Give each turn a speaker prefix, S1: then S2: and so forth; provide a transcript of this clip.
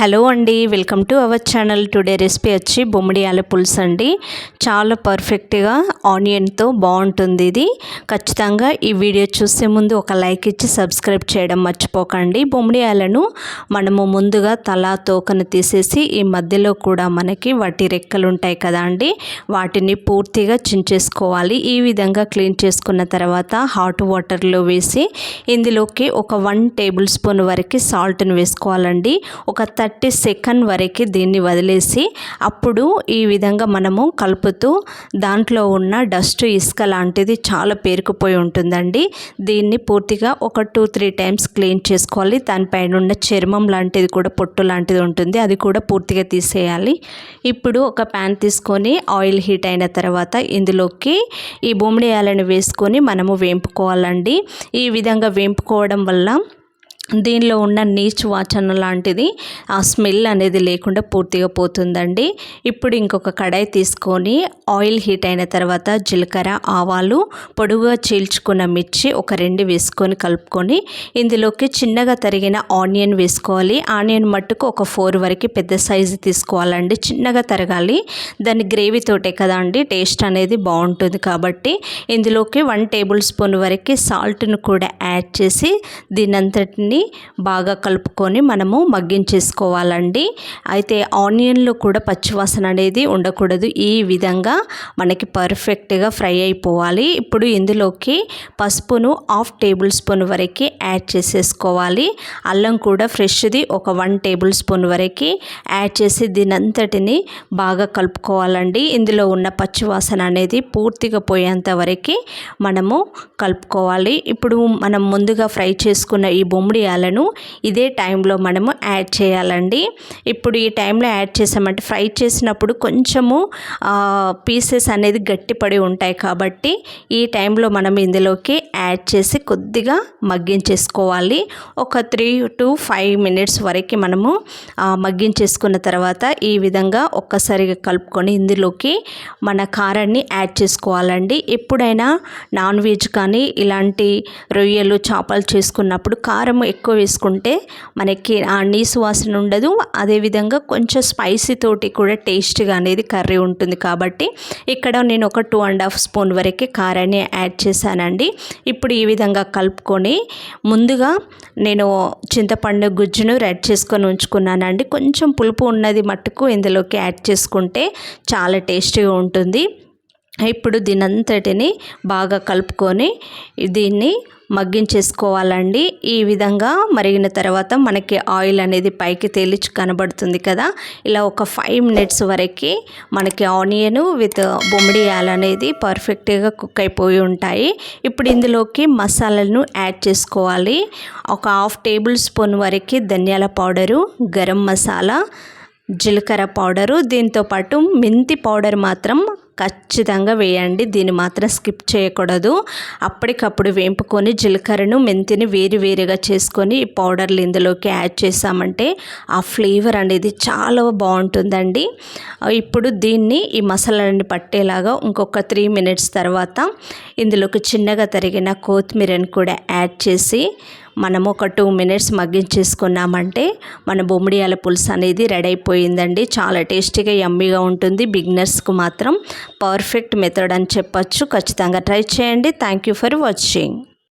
S1: Hello అండి, welcome to our channel. Today recipe వచ్చి బొమ్మిడి ఆలు పులుసు అండి. చాలా పర్ఫెక్ట్గా ఆనియన్తో బాగుంటుంది ఇది. ఖచ్చితంగా ఈ వీడియో చూసే ముందు ఒక లైక్ ఇచ్చి సబ్స్క్రైబ్ చేయడం మర్చిపోకండి. బొమ్మిడి ఆలను మనము ముందుగా తల తోకను తీసేసి ఈ మధ్యలో కూడా మనకి వాటి రెక్కలు ఉంటాయి కదా అండి, వాటిని పూర్తిగా చించేసుకోవాలి. ఈ విధంగా క్లీన్ చేసుకున్న తర్వాత హాట్ వాటర్లో వేసి ఇందులోకి ఒక 1 టేబుల్ స్పూన్ వరకు సాల్ట్ని వేసుకోవాలండి. ఒక 30 సెకండ్ వరకు దీన్ని వదిలేసి అప్పుడు ఈ విధంగా మనము కలుపుతూ దాంట్లో ఉన్న డస్ట్ ఇసుక లాంటిది చాలా పేరుకుపోయి ఉంటుందండి. దీన్ని పూర్తిగా ఒక 2-3 టైమ్స్ క్లీన్ చేసుకోవాలి. దానిపైన ఉన్న చర్మం లాంటిది కూడా పొట్టు లాంటిది ఉంటుంది, అది కూడా పూర్తిగా తీసేయాలి. ఇప్పుడు ఒక ప్యాన్ తీసుకొని ఆయిల్ హీట్ అయిన తర్వాత ఇందులోకి ఈ బొమ్మిడి ఆలను వేసుకొని మనము వేంపుకోవాలండి. ఈ విధంగా వేంపుకోవడం వల్ల దీనిలో ఉన్న నీచు వాసన లాంటిది ఆ స్మెల్ అనేది లేకుండా పూర్తిగా పోతుందండి. ఇప్పుడు ఇంకొక కడాయి తీసుకొని ఆయిల్ హీట్ అయిన తర్వాత జీలకర్ర, ఆవాలు, పొడుగుగా చీల్చుకున్న మిర్చి ఒక 2 వేసుకొని కలుపుకొని ఇందులోకి చిన్నగా తరిగిన ఆనియన్ వేసుకోవాలి. ఆనియన్ మట్టుకు ఒక 4 వరకు పెద్ద సైజు తీసుకోవాలండి, చిన్నగా తరగాలి. దాని గ్రేవీ తోటే కదా అండి టేస్ట్ అనేది బాగుంటుంది కాబట్టి ఇందులోకి 1 టేబుల్ స్పూన్ వరకు సాల్ట్ను కూడా యాడ్ చేసి దీనంతటిని బాగా కలుపుకొని మనము మగ్గించేసుకోవాలండి. అయితే ఆనియన్లో కూడా పచ్చివాసన అనేది ఉండకూడదు. ఈ విధంగా మనకి పర్ఫెక్ట్గా ఫ్రై అయిపోవాలి. ఇప్పుడు ఇందులోకి పసుపును 1/2 టేబుల్ స్పూన్ వరకు యాడ్ చేసేసుకోవాలి. అల్లం కూడా ఫ్రెష్ది ఒక 1 టేబుల్ స్పూన్ వరకు యాడ్ చేసి దీనంతటిని బాగా కలుపుకోవాలండి. ఇందులో ఉన్న పచ్చివాసన అనేది పూర్తిగా పోయేంత వరకు మనము కలుపుకోవాలి. ఇప్పుడు మనం ముందుగా ఫ్రై చేసుకున్న ఈ బొమ్మిడి ఆలను ఇదే టైంలో మనము యాడ్ చేయాలండి. ఇప్పుడు ఈ టైంలో యాడ్ చేసామంటే ఫ్రై చేసినప్పుడు కొంచెము పీసెస్ అనేది గట్టిపడి ఉంటాయి కాబట్టి ఈ టైంలో మనం ఇందులోకి యాడ్ చేసి కొద్దిగా మగ్గించేసుకోవాలి. ఒక 3 to 5 మినిట్స్ వరకు మనము మగ్గించేసుకున్న తర్వాత ఈ విధంగా ఒక్కసారిగా కలుపుకొని ఇందులోకి మన కారాన్ని యాడ్ చేసుకోవాలండి. ఎప్పుడైనా నాన్ వెజ్ కానీ ఇలాంటి రొయ్యలు, చేపలు చేసుకున్నప్పుడు కారం ఎక్కువ వేసుకుంటే మనకి ఆ నీసు వాసన ఉండదు. అదేవిధంగా కొంచెం స్పైసీ తోటి కూడా టేస్ట్గా అనేది కర్రీ ఉంటుంది కాబట్టి ఇక్కడ నేను ఒక 2.5 స్పూన్ వరకు కారాన్ని యాడ్ చేశానండి. ఇప్పుడు ఈ విధంగా కలుపుకొని ముందుగా నేను చింతపండు గుజ్జును రెడీ చేసుకొని ఉంచుకున్నానండి. కొంచెం పులుపు ఉన్నది మట్టుకు ఇందులోకి యాడ్ చేసుకుంటే చాలా టేస్టీగా ఉంటుంది. ఇప్పుడు దీనంతటిని బాగా కలుపుకొని దీన్ని మగ్గించేసుకోవాలండి. ఈ విధంగా మరిగిన తర్వాత మనకి ఆయిల్ అనేది పైకి తేలిచి కనబడుతుంది కదా, ఇలా ఒక 5 మినిట్స్ వరకు మనకి ఆనియన్ విత్ బొమ్మిడి ఆలు అనేది పర్ఫెక్ట్గా కుక్ అయిపోయి ఉంటాయి. ఇప్పుడు ఇందులోకి మసాలాలను యాడ్ చేసుకోవాలి. ఒక 1/2 టేబుల్ స్పూన్ వరకు ధనియాల పౌడరు, గరం మసాలా, జీలకర్ర పౌడరు, దీంతోపాటు మెంతి పౌడర్ మాత్రం ఖచ్చితంగా వేయండి. దీన్ని మాత్రం స్కిప్ చేయకూడదు. అప్పటికప్పుడు వేంపుకొని జీలకర్రను, మెంతిని వేరుగా చేసుకొని ఈ పౌడర్లు ఇందులోకి యాడ్ చేసామంటే ఆ ఫ్లేవర్ అనేది చాలా బాగుంటుందండి. ఇప్పుడు దీన్ని ఈ మసాలాని పట్టేలాగా ఇంకొక 3 మినిట్స్ తర్వాత ఇందులోకి చిన్నగా తరిగిన కొత్తిమీరని కూడా యాడ్ చేసి మనము ఒక 2 మినిట్స్ మగ్గించేసుకున్నామంటే మన బొమ్మిడి ఆలు పులుసు అనేది రెడీ అయిపోయిందండి. చాలా టేస్టీగా యమ్మీగా ఉంటుంది. బిగినర్స్కు మాత్రం పర్ఫెక్ట్ మెథడ్ అని చెప్పొచ్చు. ఖచ్చితంగా ట్రై చేయండి. Thank you for watching.